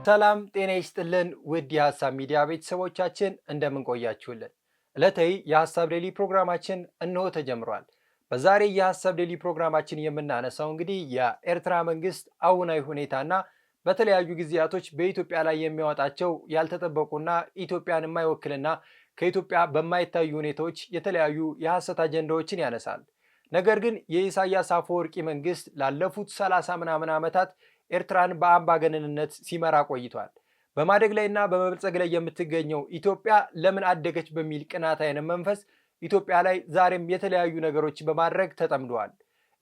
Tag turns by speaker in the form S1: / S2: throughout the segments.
S1: ሰላም ጤና ይስጥልን ውድ የሐሳብ ሚዲያ ቤተሰቦቻችን እንደምን ቆያችሁልን? ዕለታዊ የሐሳብ ዴሊ ፕሮግራማችን እነሆ ተጀምሯል። በዛሬ የሐሳብ ዴሊ ፕሮግራማችን የምናነሳው እንግዲህ የኤርትራ መንግስት አሁናዊ ሁኔታና በተለያዩ ጊዜያቶች በኢትዮጵያ ላይ የሚያወጣቸው ያልተጠበቁና ኢትዮጵያን የማይወክልና ከኢትዮጵያ በማይታዩ ሁኔታዎች የተለያዩ የሐሰት አጀንዳዎችን ያነሳል። ነገር ግን የኢሳያስ አፈወርቂ መንግስት ላለፉት 30 ምናምን ዓመታት ኤርትራን በአምባገነንነት ሲመራ ቆይቷል። በማደግ ላይና በመበልጸግ ላይ የምትገኘው ኢትዮጵያ ለምን አደገች በሚል ቅናት አይነት መንፈስ ኢትዮጵያ ላይ ዛሬም የተለያዩ ነገሮች በማድረግ ተጠምደዋል።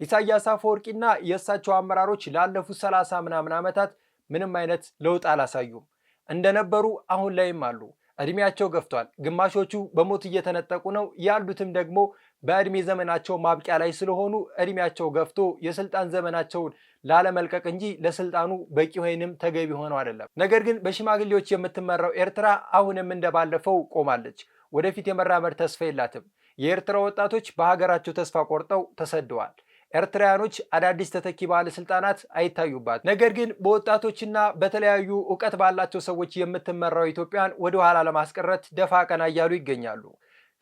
S1: ኢሳያስ አፈወርቂና የእሳቸው አመራሮች ላለፉት 30 ምናምን ዓመታት ምንም አይነት ለውጥ አላሳዩም። እንደነበሩ አሁን ላይም አሉ። እድሜያቸው ገፍቷል። ግማሾቹ በሞት እየተነጠቁ ነው ያሉትም ደግሞ በእድሜ ዘመናቸው ማብቂያ ላይ ስለሆኑ እድሜያቸው ገፍቶ የስልጣን ዘመናቸውን ላለመልቀቅ እንጂ ለስልጣኑ በቂ ወይንም ተገቢ ሆነው አይደለም። ነገር ግን በሽማግሌዎች የምትመራው ኤርትራ አሁንም እንደባለፈው ቆማለች። ወደፊት የመራመድ ተስፋ የላትም። የኤርትራ ወጣቶች በሀገራቸው ተስፋ ቆርጠው ተሰደዋል። ኤርትራውያኖች አዳዲስ ተተኪ ባለስልጣናት አይታዩባት። ነገር ግን በወጣቶችና በተለያዩ እውቀት ባላቸው ሰዎች የምትመራው ኢትዮጵያን ወደ ኋላ ለማስቀረት ደፋ ቀና እያሉ ይገኛሉ።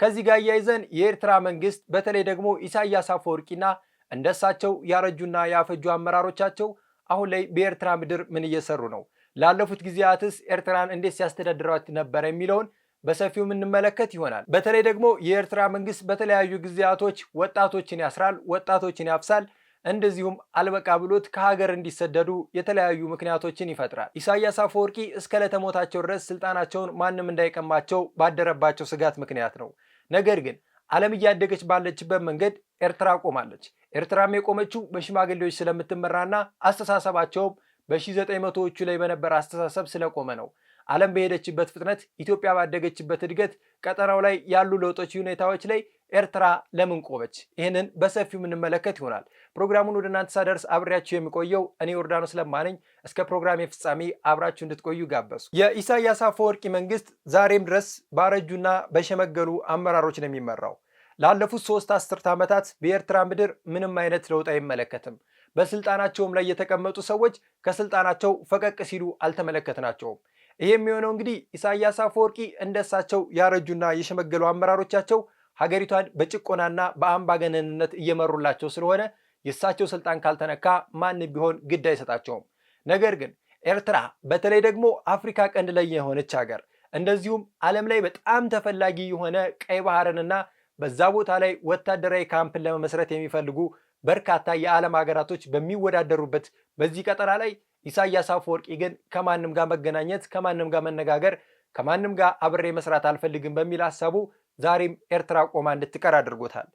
S1: ከዚህ ጋር እያይዘን የኤርትራ መንግስት በተለይ ደግሞ ኢሳያስ አፈወርቂና እንደሳቸው ያረጁና ያፈጁ አመራሮቻቸው አሁን ላይ በኤርትራ ምድር ምን እየሰሩ ነው? ላለፉት ጊዜያትስ ኤርትራን እንዴት ሲያስተዳድሯት ነበር የሚለውን በሰፊው የምንመለከት ይሆናል። በተለይ ደግሞ የኤርትራ መንግስት በተለያዩ ጊዜያቶች ወጣቶችን ያስራል፣ ወጣቶችን ያፍሳል፣ እንደዚሁም አልበቃ ብሎት ከሀገር እንዲሰደዱ የተለያዩ ምክንያቶችን ይፈጥራል። ኢሳያስ አፈወርቂ እስከ ለተሞታቸው ድረስ ስልጣናቸውን ማንም እንዳይቀማቸው ባደረባቸው ስጋት ምክንያት ነው። ነገር ግን ዓለም እያደገች ባለችበት መንገድ ኤርትራ ቆማለች። ኤርትራም የቆመችው በሽማግሌዎች ስለምትመራና አስተሳሰባቸውም በ1900ዎቹ ላይ በነበረ አስተሳሰብ ስለቆመ ነው። ዓለም በሄደችበት ፍጥነት ኢትዮጵያ ባደገችበት እድገት ቀጠናው ላይ ያሉ ለውጦች ሁኔታዎች ላይ ኤርትራ ለምን ቆመች? ይህንን በሰፊው የምንመለከት ይሆናል። ፕሮግራሙን ወደ እናንተ ሳደርስ አብሬያችሁ የሚቆየው እኔ ዮርዳኖስ ለማነኝ። እስከ ፕሮግራም ፍጻሜ አብራችሁ እንድትቆዩ ጋበዙ። የኢሳያስ አፈወርቂ መንግስት ዛሬም ድረስ ባረጁና በሸመገሉ አመራሮች ነው የሚመራው። ላለፉት 3 አስርት ዓመታት በኤርትራ ምድር ምንም አይነት ለውጥ አይመለከትም። በስልጣናቸውም ላይ የተቀመጡ ሰዎች ከስልጣናቸው ፈቀቅ ሲሉ አልተመለከትናቸውም። ይሄ የሚሆነው እንግዲህ ኢሳያስ አፈወርቂ እንደሳቸው ያረጁና የሸመገሉ አመራሮቻቸው ሀገሪቷን በጭቆናና በአምባገነንነት እየመሩላቸው ስለሆነ የእሳቸው ስልጣን ካልተነካ ማን ቢሆን ግድ አይሰጣቸውም። ነገር ግን ኤርትራ በተለይ ደግሞ አፍሪካ ቀንድ ላይ የሆነች ሀገር እንደዚሁም ዓለም ላይ በጣም ተፈላጊ የሆነ ቀይ ባህርንና በዛ ቦታ ላይ ወታደራዊ ካምፕን ለመመስረት የሚፈልጉ በርካታ የዓለም ሀገራቶች በሚወዳደሩበት በዚህ ቀጠና ላይ ኢሳያስ አፈወርቂ ግን ከማንም ጋር መገናኘት፣ ከማንም ጋር መነጋገር፣ ከማንም ጋር አብሬ መስራት አልፈልግም በሚል ሀሳቡ ዛሬም ኤርትራ ቆማ እንድትቀር አድርጎታል።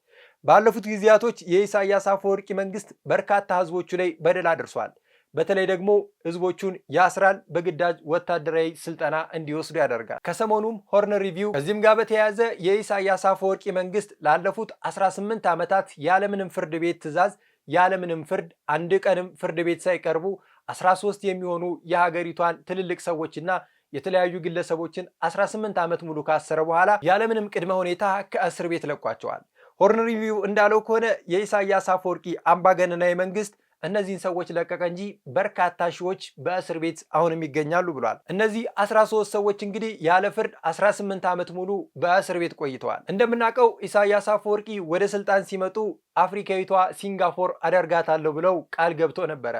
S1: ባለፉት ጊዜያቶች የኢሳያስ አፈወርቂ መንግስት በርካታ ህዝቦቹ ላይ በደል አድርሷል። በተለይ ደግሞ ህዝቦቹን ያስራል፣ በግዳጅ ወታደራዊ ስልጠና እንዲወስዱ ያደርጋል። ከሰሞኑም ሆርን ሪቪው ከዚህም ጋር በተያያዘ የኢሳያስ አፈወርቂ መንግስት ላለፉት 18 ዓመታት ያለምንም ፍርድ ቤት ትዕዛዝ ያለምንም ፍርድ አንድ ቀንም ፍርድ ቤት ሳይቀርቡ 13 የሚሆኑ የሀገሪቷን ትልልቅ ሰዎችና የተለያዩ ግለሰቦችን 18 ዓመት ሙሉ ካሰረ በኋላ ያለምንም ቅድመ ሁኔታ ከእስር ቤት ለቋቸዋል። ሆርን ሪቪው እንዳለው ከሆነ የኢሳያስ አፈወርቂ አምባገነናዊ መንግስት እነዚህን ሰዎች ለቀቀ እንጂ በርካታ ሺዎች በእስር ቤት አሁንም ይገኛሉ ብሏል። እነዚህ 13 ሰዎች እንግዲህ ያለ ፍርድ 18 ዓመት ሙሉ በእስር ቤት ቆይተዋል። እንደምናውቀው ኢሳያስ አፈወርቂ ወደ ስልጣን ሲመጡ አፍሪካዊቷ ሲንጋፖር አደርጋታለሁ ብለው ቃል ገብቶ ነበረ።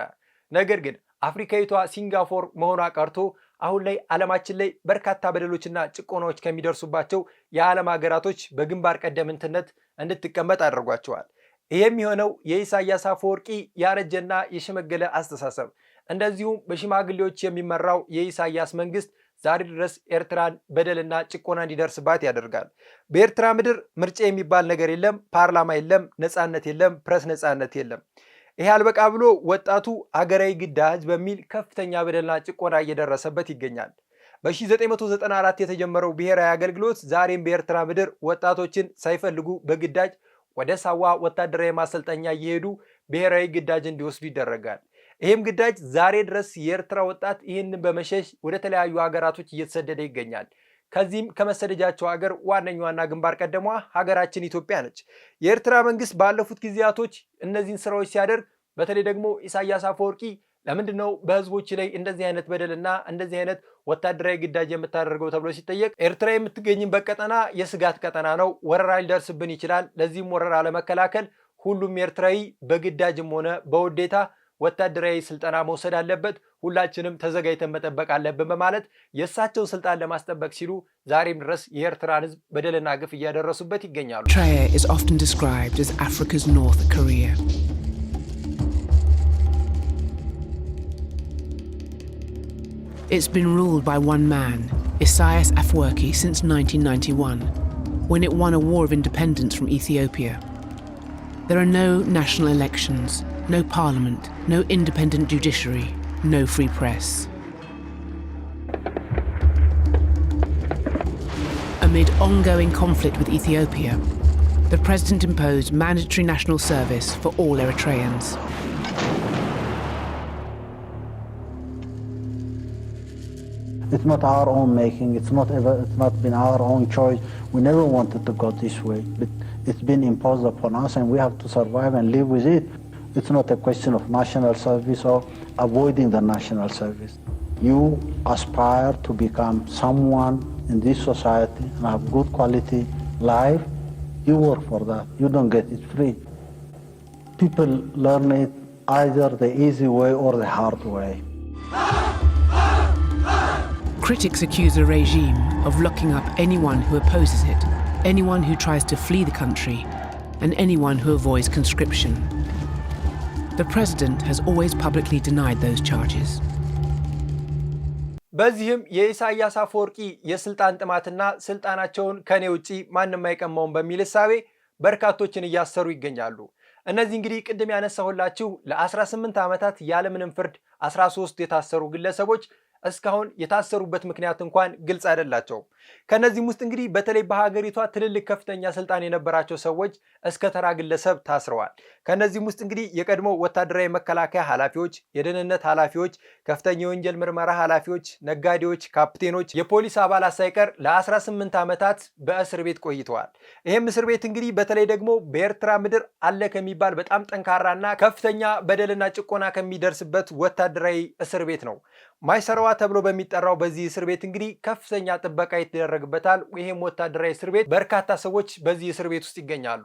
S1: ነገር ግን አፍሪካዊቷ ሲንጋፖር መሆኗ ቀርቶ አሁን ላይ ዓለማችን ላይ በርካታ በደሎችና ጭቆናዎች ከሚደርሱባቸው የዓለም ሀገራቶች በግንባር ቀደምትነት እንድትቀመጥ አድርጓቸዋል። ይህም የሆነው የኢሳያስ አፈወርቂ ያረጀና የሸመገለ አስተሳሰብ እንደዚሁም በሽማግሌዎች የሚመራው የኢሳያስ መንግስት ዛሬ ድረስ ኤርትራን በደልና ጭቆና እንዲደርስባት ያደርጋል። በኤርትራ ምድር ምርጫ የሚባል ነገር የለም፣ ፓርላማ የለም፣ ነፃነት የለም፣ ፕሬስ ነፃነት የለም። ይሄ አልበቃ ብሎ ወጣቱ አገራዊ ግዳጅ በሚል ከፍተኛ በደልና ጭቆና እየደረሰበት ይገኛል። በ1994 የተጀመረው ብሔራዊ አገልግሎት ዛሬም በኤርትራ ምድር ወጣቶችን ሳይፈልጉ በግዳጅ ወደ ሳዋ ወታደራዊ ማሰልጠኛ እየሄዱ ብሔራዊ ግዳጅ እንዲወስዱ ይደረጋል። ይህም ግዳጅ ዛሬ ድረስ የኤርትራ ወጣት ይህንን በመሸሽ ወደ ተለያዩ ሀገራቶች እየተሰደደ ይገኛል። ከዚህም ከመሰደጃቸው ሀገር ዋነኛዋና ግንባር ቀደሟ ሀገራችን ኢትዮጵያ ነች። የኤርትራ መንግስት ባለፉት ጊዜያቶች እነዚህን ስራዎች ሲያደርግ በተለይ ደግሞ ኢሳያስ አፈወርቂ ለምንድነው በህዝቦች ላይ እንደዚህ አይነት በደልና እንደዚህ አይነት ወታደራዊ ግዳጅ የምታደርገው ተብሎ ሲጠየቅ ኤርትራ የምትገኝበት ቀጠና የስጋት ቀጠና ነው፣ ወረራ ሊደርስብን ይችላል። ለዚህም ወረራ ለመከላከል ሁሉም ኤርትራዊ በግዳጅም ሆነ በውዴታ ወታደራዊ ስልጠና መውሰድ አለበት፣ ሁላችንም ተዘጋጅተን መጠበቅ አለብን በማለት የእሳቸውን ስልጣን ለማስጠበቅ ሲሉ ዛሬም ድረስ የኤርትራን ህዝብ በደልና ግፍ እያደረሱበት ይገኛሉ።
S2: Eritrea is often described as Africa's North Korea. It's been ruled by one man, Isaias Afwerki, since 1991, when it won a war of independence from Ethiopia. There are no national elections, no parliament, no independent judiciary, no free press. Amid ongoing conflict with Ethiopia, the president imposed mandatory national service for all Eritreans.
S3: It's not our own making, it's not been our own choice. We never wanted to go this way, but it's been imposed upon us and we have to survive and live with it. It's not a question of national service or avoiding the national service. You aspire to become someone in this society and have good quality life, you work for that. You don't get it free. People learn it either the easy way or the hard way.
S2: Critics accuse the regime of locking up anyone who opposes it, anyone who tries to flee the country, and anyone who avoids conscription. The president has always publicly denied those charges.
S1: በዚህም የኢሳያስ አፈወርቂ የስልጣን ጥማትና ስልጣናቸውን ከኔ ውጪ ማንንም አይቀማውም በሚል እሳቤ በርካቶችን እያሰሩ ይገኛሉ። እነዚህ እንግዲህ ቅድም ያነሳሁላችሁ ለ18 ዓመታት ያለምንም ፍርድ 13 የታሰሩ ግለሰቦች እስካሁን የታሰሩበት ምክንያት እንኳን ግልጽ አይደላቸውም። ከነዚህም ውስጥ እንግዲህ በተለይ በሀገሪቷ ትልልቅ ከፍተኛ ስልጣን የነበራቸው ሰዎች እስከ ተራ ግለሰብ ታስረዋል። ከነዚህም ውስጥ እንግዲህ የቀድሞ ወታደራዊ መከላከያ ኃላፊዎች፣ የደህንነት ኃላፊዎች፣ ከፍተኛ የወንጀል ምርመራ ኃላፊዎች፣ ነጋዴዎች፣ ካፕቴኖች፣ የፖሊስ አባላት ሳይቀር ለ18 ዓመታት በእስር ቤት ቆይተዋል። ይህም እስር ቤት እንግዲህ በተለይ ደግሞ በኤርትራ ምድር አለ ከሚባል በጣም ጠንካራና ከፍተኛ በደልና ጭቆና ከሚደርስበት ወታደራዊ እስር ቤት ነው። ማይሰራዋ ተብሎ በሚጠራው በዚህ እስር ቤት እንግዲህ ከፍተኛ ጥበቃ ይደረግበታል። ይሄም ወታደራዊ እስር ቤት በርካታ ሰዎች በዚህ እስር ቤት ውስጥ ይገኛሉ።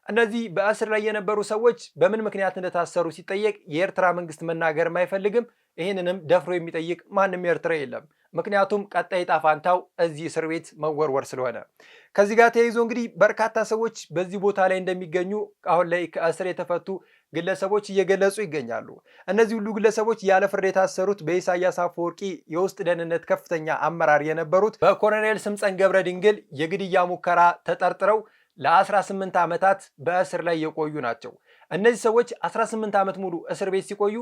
S1: እነዚህ በእስር ላይ የነበሩ ሰዎች በምን ምክንያት እንደታሰሩ ሲጠየቅ የኤርትራ መንግስት መናገርም አይፈልግም። ይህንንም ደፍሮ የሚጠይቅ ማንም ኤርትራ የለም። ምክንያቱም ቀጣይ ዕጣ ፈንታው እዚህ እስር ቤት መወርወር ስለሆነ። ከዚህ ጋር ተያይዞ እንግዲህ በርካታ ሰዎች በዚህ ቦታ ላይ እንደሚገኙ አሁን ላይ ከእስር የተፈቱ ግለሰቦች እየገለጹ ይገኛሉ። እነዚህ ሁሉ ግለሰቦች ያለ ፍርድ የታሰሩት በኢሳያስ አፈወርቂ የውስጥ ደህንነት ከፍተኛ አመራር የነበሩት በኮሎኔል ስምፀን ገብረ ድንግል የግድያ ሙከራ ተጠርጥረው ለ18 ዓመታት በእስር ላይ የቆዩ ናቸው። እነዚህ ሰዎች 18 ዓመት ሙሉ እስር ቤት ሲቆዩ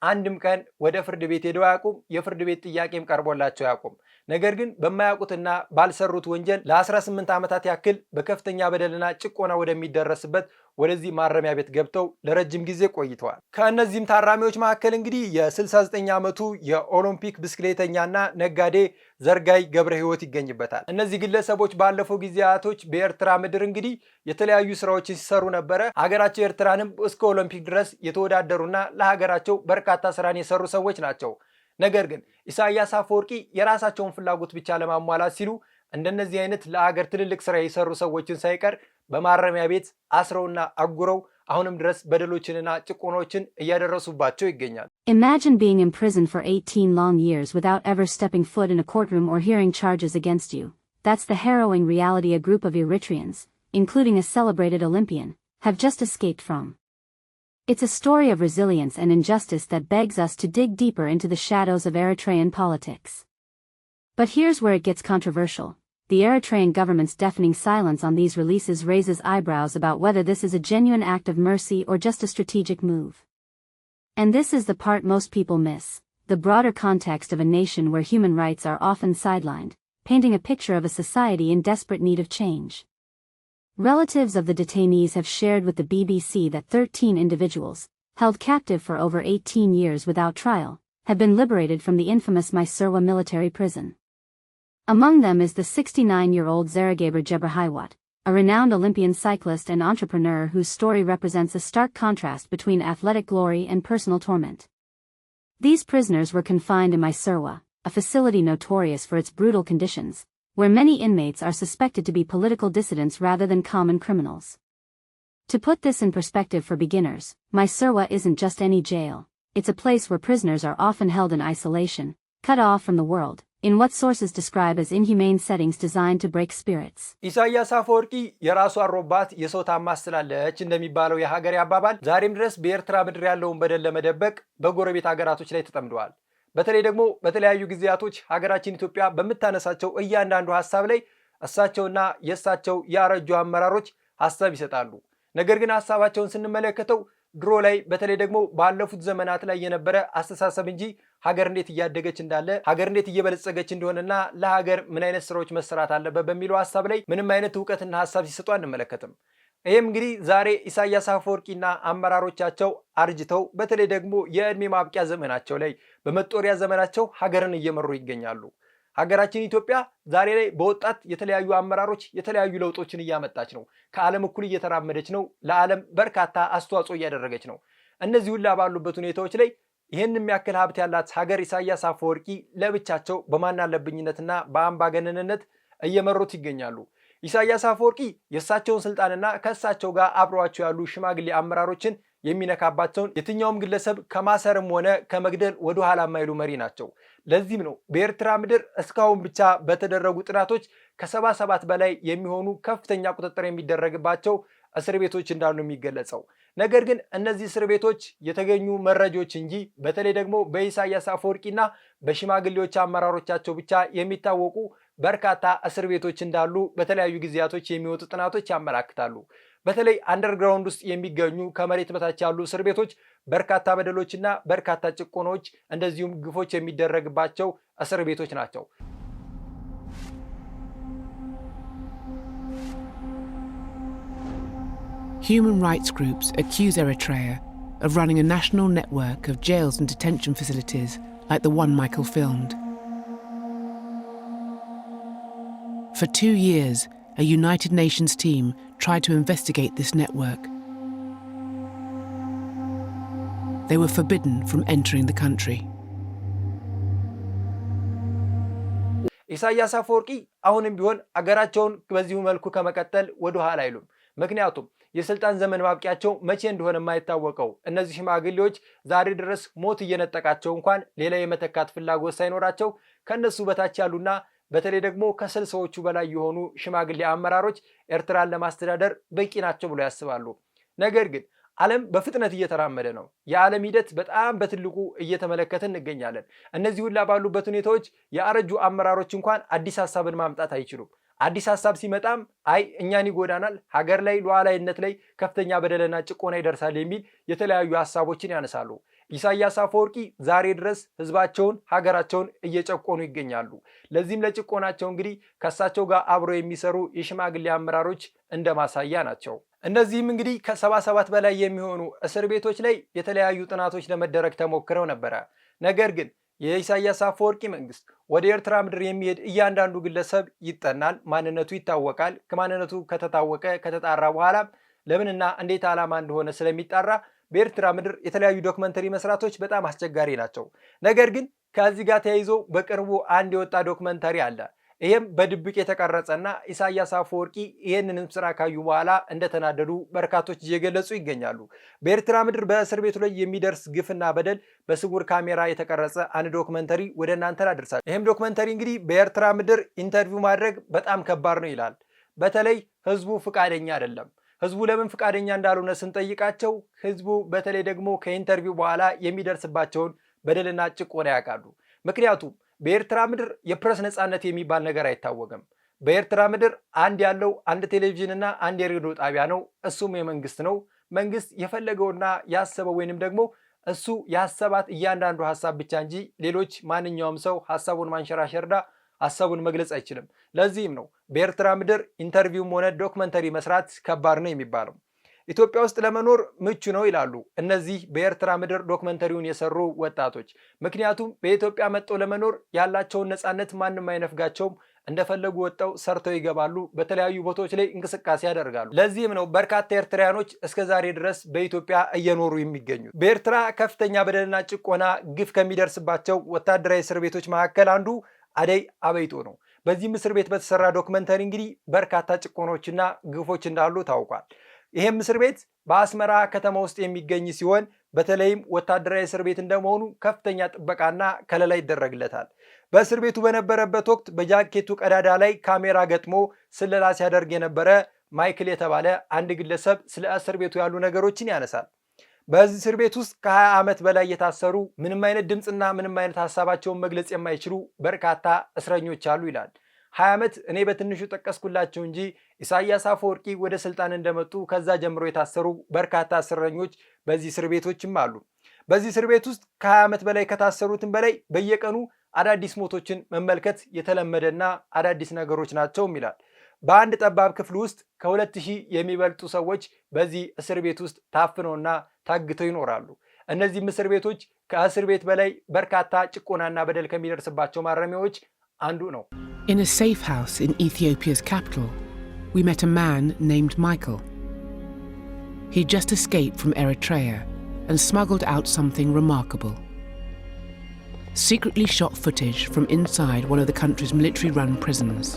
S1: አንድም ቀን ወደ ፍርድ ቤት ሄደው አያውቁም። የፍርድ ቤት ጥያቄም ቀርቦላቸው አያውቁም። ነገር ግን በማያውቁትና ባልሰሩት ወንጀል ለ18 ዓመታት ያክል በከፍተኛ በደልና ጭቆና ወደሚደረስበት ወደዚህ ማረሚያ ቤት ገብተው ለረጅም ጊዜ ቆይተዋል። ከእነዚህም ታራሚዎች መካከል እንግዲህ የ69 ዓመቱ የኦሎምፒክ ብስክሌተኛና ነጋዴ ዘርጋይ ገብረ ሕይወት ይገኝበታል። እነዚህ ግለሰቦች ባለፈው ጊዜያቶች በኤርትራ ምድር እንግዲህ የተለያዩ ስራዎችን ሲሰሩ ነበረ። ሀገራቸው ኤርትራንም እስከ ኦሎምፒክ ድረስ የተወዳደሩና ለሀገራቸው በርካታ ስራን የሰሩ ሰዎች ናቸው። ነገር ግን ኢሳያስ አፈወርቂ የራሳቸውን ፍላጎት ብቻ ለማሟላት ሲሉ እንደነዚህ አይነት ለሀገር ትልልቅ ስራ የሰሩ ሰዎችን ሳይቀር በማረሚያ ቤት አስረውና አጉረው አሁንም ድረስ በደሎችንና ጭቆናዎችን እያደረሱባቸው ይገኛል።
S4: Imagine being imprisoned for 18 long years without ever stepping foot in a courtroom or hearing charges against you. That's the harrowing reality a group of Eritreans, including a celebrated Olympian, have just escaped from. It's a story of resilience and injustice that begs us to dig deeper into the shadows of Eritrean politics. But here's where it gets controversial. The Eritrean government's deafening silence on these releases raises eyebrows about whether this is a genuine act of mercy or just a strategic move. And this is the part most people miss, the broader context of a nation where human rights are often sidelined, painting a picture of a society in desperate need of change. Relatives of the detainees have shared with the BBC that 13 individuals, held captive for over 18 years without trial, have been liberated from the infamous Myserwa military prison. Among them is the 69-year-old Zaragaber Gebrehaiwat, a renowned Olympian cyclist and entrepreneur whose story represents a stark contrast between athletic glory and personal torment. These prisoners were confined in Mysurwa, a facility notorious for its brutal conditions, where many inmates are suspected to be political dissidents rather than common criminals. To put this in perspective for beginners, Mysurwa isn't just any jail, it's a place where prisoners are often held in isolation, cut off from the world, in what sources describe as inhumane settings designed to break spirits.
S1: ኢሳያስ አፈወርቂ የራሱ አሮባት የሰው ታማስላለች እንደሚባለው የሀገሬ አባባል ዛሬም ድረስ በኤርትራ ምድር ያለውን በደል ለመደበቅ በጎረቤት ሀገራቶች ላይ ተጠምደዋል። በተለይ ደግሞ በተለያዩ ጊዜያቶች ሀገራችን ኢትዮጵያ በመታነሳቸው እያንዳንዱ ሐሳብ ላይ እሳቸውና የእሳቸው ያረጁ አመራሮች ሐሳብ ይሰጣሉ። ነገር ግን ሐሳባቸውን ስንመለከተው ድሮ ላይ በተለይ ደግሞ ባለፉት ዘመናት ላይ የነበረ አስተሳሰብ እንጂ ሀገር እንዴት እያደገች እንዳለ ሀገር እንዴት እየበለጸገች እንደሆነና ለሀገር ምን አይነት ስራዎች መሰራት አለበት በሚለው ሐሳብ ላይ ምንም አይነት ዕውቀትና ሐሳብ ሲሰጡ አንመለከትም። ይሄም እንግዲህ ዛሬ ኢሳያስ አፈወርቂና አመራሮቻቸው አርጅተው በተለይ ደግሞ የእድሜ ማብቂያ ዘመናቸው ላይ በመጦሪያ ዘመናቸው ሀገርን እየመሩ ይገኛሉ። ሀገራችን ኢትዮጵያ ዛሬ ላይ በወጣት የተለያዩ አመራሮች የተለያዩ ለውጦችን እያመጣች ነው። ከዓለም እኩል እየተራመደች ነው። ለዓለም በርካታ አስተዋጽኦ እያደረገች ነው። እነዚህ ሁሉ ባሉበት ሁኔታዎች ላይ ይህን የሚያክል ሀብት ያላት ሀገር ኢሳያስ አፈወርቂ ለብቻቸው በማናለብኝነትና በአምባገነንነት እየመሩት ይገኛሉ። ኢሳያስ አፈወርቂ የእሳቸውን ስልጣንና ከእሳቸው ጋር አብረዋቸው ያሉ ሽማግሌ አመራሮችን የሚነካባቸውን የትኛውም ግለሰብ ከማሰርም ሆነ ከመግደል ወደ ኋላ የማይሉ መሪ ናቸው። ለዚህም ነው በኤርትራ ምድር እስካሁን ብቻ በተደረጉ ጥናቶች ከ77 በላይ የሚሆኑ ከፍተኛ ቁጥጥር የሚደረግባቸው እስር ቤቶች እንዳሉ የሚገለጸው። ነገር ግን እነዚህ እስር ቤቶች የተገኙ መረጃዎች እንጂ በተለይ ደግሞ በኢሳያስ አፈወርቂና በሽማግሌዎች አመራሮቻቸው ብቻ የሚታወቁ በርካታ እስር ቤቶች እንዳሉ በተለያዩ ጊዜያቶች የሚወጡ ጥናቶች ያመላክታሉ። በተለይ አንደርግራውንድ ውስጥ የሚገኙ ከመሬት በታች ያሉ እስር ቤቶች በርካታ በደሎችና በርካታ ጭቆናዎች እንደዚሁም ግፎች የሚደረግባቸው እስር ቤቶች ናቸው።
S2: Human rights groups accuse Eritrea of running a national network of jails and detention facilities like the one Michael filmed. For 2 years, a United Nations team tried to investigate this network. They were forbidden from entering the country.
S1: ኢሳያስ አፈወርቂ አሁንም ቢሆን አገራቸውን በዚሁ መልኩ ከመቀጠል ወደ ኋላ አይሉም። ምክንያቱም የስልጣን ዘመን ማብቂያቸው መቼ እንደሆነ የማይታወቀው እነዚህ ሽማግሌዎች ዛሬ ድረስ ሞት እየነጠቃቸው እንኳን ሌላ የመተካት ፍላጎት ሳይኖራቸው ከነሱ በታች ያሉና በተለይ ደግሞ ከ60ዎቹ በላይ የሆኑ ሽማግሌ አመራሮች ኤርትራን ለማስተዳደር በቂ ናቸው ብሎ ያስባሉ። ነገር ግን ዓለም በፍጥነት እየተራመደ ነው። የዓለም ሂደት በጣም በትልቁ እየተመለከትን እንገኛለን። እነዚህ ሁላ ባሉበት ሁኔታዎች የአረጁ አመራሮች እንኳን አዲስ ሐሳብን ማምጣት አይችሉም። አዲስ ሐሳብ ሲመጣም አይ እኛን ይጎዳናል፣ ሀገር ላይ ሉዓላዊነት ላይ ከፍተኛ በደልና ጭቆና ይደርሳል የሚል የተለያዩ ሐሳቦችን ያነሳሉ። ኢሳያስ አፈወርቂ ዛሬ ድረስ ህዝባቸውን ሀገራቸውን እየጨቆኑ ይገኛሉ። ለዚህም ለጭቆናቸው እንግዲህ ከእሳቸው ጋር አብረው የሚሰሩ የሽማግሌ አመራሮች እንደማሳያ ናቸው። እነዚህም እንግዲህ ከ77 በላይ የሚሆኑ እስር ቤቶች ላይ የተለያዩ ጥናቶች ለመደረግ ተሞክረው ነበረ። ነገር ግን የኢሳያስ አፈወርቂ መንግስት ወደ ኤርትራ ምድር የሚሄድ እያንዳንዱ ግለሰብ ይጠናል፣ ማንነቱ ይታወቃል። ከማንነቱ ከተታወቀ ከተጣራ በኋላ ለምንና እንዴት ዓላማ እንደሆነ ስለሚጣራ በኤርትራ ምድር የተለያዩ ዶክመንተሪ መስራቶች በጣም አስቸጋሪ ናቸው። ነገር ግን ከዚህ ጋር ተያይዞ በቅርቡ አንድ የወጣ ዶክመንተሪ አለ። ይሄም በድብቅ የተቀረጸና ኢሳያስ አፈወርቂ ይሄንንም ስራ ካዩ በኋላ እንደተናደዱ በርካቶች እየገለጹ ይገኛሉ። በኤርትራ ምድር በእስር ቤቱ ላይ የሚደርስ ግፍና በደል በስውር ካሜራ የተቀረጸ አንድ ዶክመንተሪ ወደ እናንተ ላደርሳለሁ። ይሄም ዶክመንተሪ እንግዲህ በኤርትራ ምድር ኢንተርቪው ማድረግ በጣም ከባድ ነው ይላል። በተለይ ህዝቡ ፍቃደኛ አይደለም። ህዝቡ ለምን ፍቃደኛ እንዳልሆነ ስንጠይቃቸው ህዝቡ በተለይ ደግሞ ከኢንተርቪው በኋላ የሚደርስባቸውን በደልና ጭቆና ያውቃሉ። ምክንያቱም በኤርትራ ምድር የፕሬስ ነፃነት የሚባል ነገር አይታወቅም። በኤርትራ ምድር አንድ ያለው አንድ ቴሌቪዥንና አንድ የሬዲዮ ጣቢያ ነው። እሱም የመንግስት ነው። መንግስት የፈለገውና ያሰበው ወይንም ደግሞ እሱ ያሰባት እያንዳንዱ ሐሳብ ብቻ እንጂ ሌሎች ማንኛውም ሰው ሐሳቡን ማንሸራሸርና ሐሳቡን መግለጽ አይችልም። ለዚህም ነው በኤርትራ ምድር ኢንተርቪውም ሆነ ዶክመንተሪ መስራት ከባድ ነው የሚባለው። ኢትዮጵያ ውስጥ ለመኖር ምቹ ነው ይላሉ እነዚህ በኤርትራ ምድር ዶክመንተሪውን የሰሩ ወጣቶች። ምክንያቱም በኢትዮጵያ መጥተው ለመኖር ያላቸውን ነፃነት ማንም አይነፍጋቸውም። እንደፈለጉ ወጣው ሰርተው ይገባሉ በተለያዩ ቦታዎች ላይ እንቅስቃሴ ያደርጋሉ ለዚህም ነው በርካታ ኤርትራውያኖች እስከዛሬ ድረስ በኢትዮጵያ እየኖሩ የሚገኙት በኤርትራ ከፍተኛ በደልና ጭቆና ግፍ ከሚደርስባቸው ወታደራዊ እስር ቤቶች መካከል አንዱ አደይ አበይቶ ነው በዚህ እስር ቤት በተሰራ ዶክመንተሪ እንግዲህ በርካታ ጭቆናዎችና ግፎች እንዳሉ ታውቋል ይሄም እስር ቤት በአስመራ ከተማ ውስጥ የሚገኝ ሲሆን በተለይም ወታደራዊ እስር ቤት እንደመሆኑ ከፍተኛ ጥበቃና ከለላ ይደረግለታል በእስር ቤቱ በነበረበት ወቅት በጃኬቱ ቀዳዳ ላይ ካሜራ ገጥሞ ስለላ ሲያደርግ የነበረ ማይክል የተባለ አንድ ግለሰብ ስለ እስር ቤቱ ያሉ ነገሮችን ያነሳል በዚህ እስር ቤት ውስጥ ከ20 ዓመት በላይ የታሰሩ ምንም አይነት ድምጽና ምንም አይነት ሐሳባቸውን መግለጽ የማይችሉ በርካታ እስረኞች አሉ ይላል 20 ዓመት እኔ በትንሹ ተቀስኩላቸው እንጂ ኢሳያስ አፈወርቂ ወደ ስልጣን እንደመጡ ከዛ ጀምሮ የታሰሩ በርካታ እስረኞች በዚህ እስር ቤቶችም አሉ በዚህ እስር ቤት ውስጥ ከ20 ዓመት በላይ ከታሰሩትም በላይ በየቀኑ አዳዲስ ሞቶችን መመልከት የተለመደና አዳዲስ ነገሮች ናቸው ይላል በአንድ ጠባብ ክፍል ውስጥ ከ2000 የሚበልጡ ሰዎች በዚህ እስር ቤት ውስጥ ታፍነውና ታግተው ይኖራሉ እነዚህ እስር ቤቶች ከእስር ቤት በላይ በርካታ ጭቆናና በደል ከሚደርስባቸው ማረሚያዎች አንዱ ነው
S2: In a safe house in Ethiopia's capital, we met a man named Michael. He'd just escaped from Eritrea and smuggled out something remarkable. Secretly shot footage from inside one of the country's military-run prisons.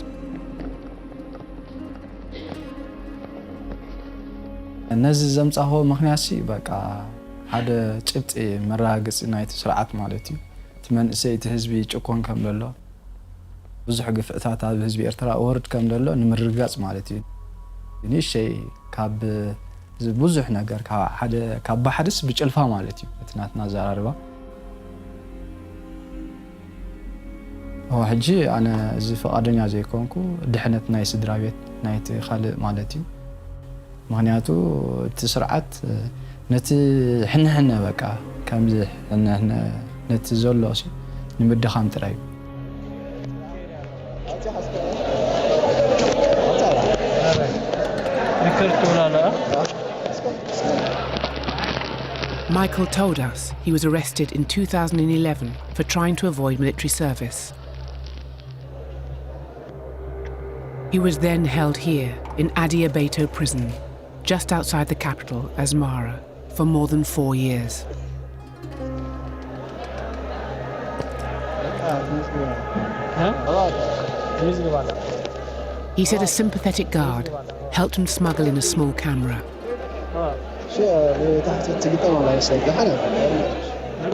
S5: እነዚህ ዘምጻሆ ምክንያሲ በቃ ሓደ ጭብጥ መራግጽ ናይቲ ስርዓት ማለት እዩ ትመንእሰይ እቲ ህዝቢ ጭቆን ከም ዘሎ ብዙሕ ግፍዕታት ኣብ ህዝቢ ኤርትራ ወርድ ከም ዘሎ ንምርጋጽ ማለት እዩ ንሽይ ካብ ብዙሕ ነገር ካብ ባሕርስ ብጭልፋ ማለት እዩ እቲ ናትና ዘራርባ ሕጂ ኣነ እዚ ፈቃደኛ ዘይኮንኩ ድሕነት ናይ ስድራ ቤት ናይቲ ካልእ ማለት እዩ ምክንያቱ እቲ ስርዓት ነቲ ሕንሕነ በቃ ከምዚ ሕንሕነ ነቲ ዘሎ ንምድኻም ጥራይ
S2: Michael told us he was arrested in 2011 for trying to avoid military service. He was then held here in Addis Ababa prison, just outside the capital, Asmara, for more than 4 years. He said a sympathetic guard helped him smuggle in a small camera.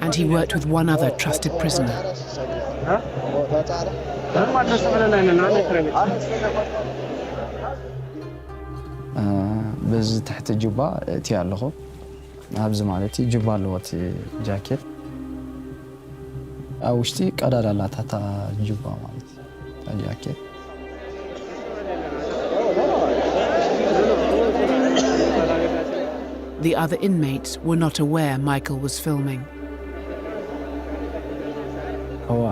S2: And he worked with one other trusted prisoner.
S5: بز تحت جوبا تي ኣለኹ ኣብዚ ማለት ጅባ ኣለዎት ጃኬት ኣብ ውሽጢ ቀዳዳ ኣላታ ጅባ ማለት ጃኬት
S2: The other inmates were not aware Michael was filming.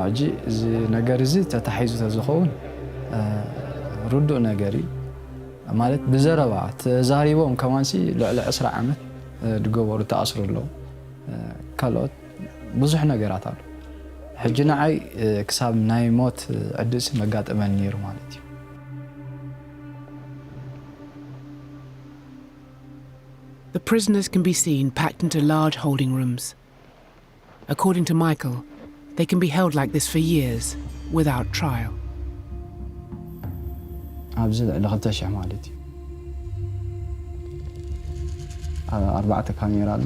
S5: ሕጂ እዚ ነገር እዚ ተታሒዙ ተዝኸውን ርዱእ ነገሪ ማለት ብዘረባ ተዛሪቦም ከማንሲ ልዕሊ 20 ዓመት ድገበሩ ተኣስሩ ኣለዉ ካልኦት ብዙሕ ነገራት ኣሉ ሕጂ ንዓይ ክሳብ ናይ ሞት ዕድስ መጋጠመን ነይሩ ማለት እዩ
S2: The prisoners can be seen packed into large holding rooms. According to Michael, they can be held like this for years without trial.
S5: ኣብዚ ልዕሊ 2,000 ማለት እዩ 4 ካሜራ ኣሎ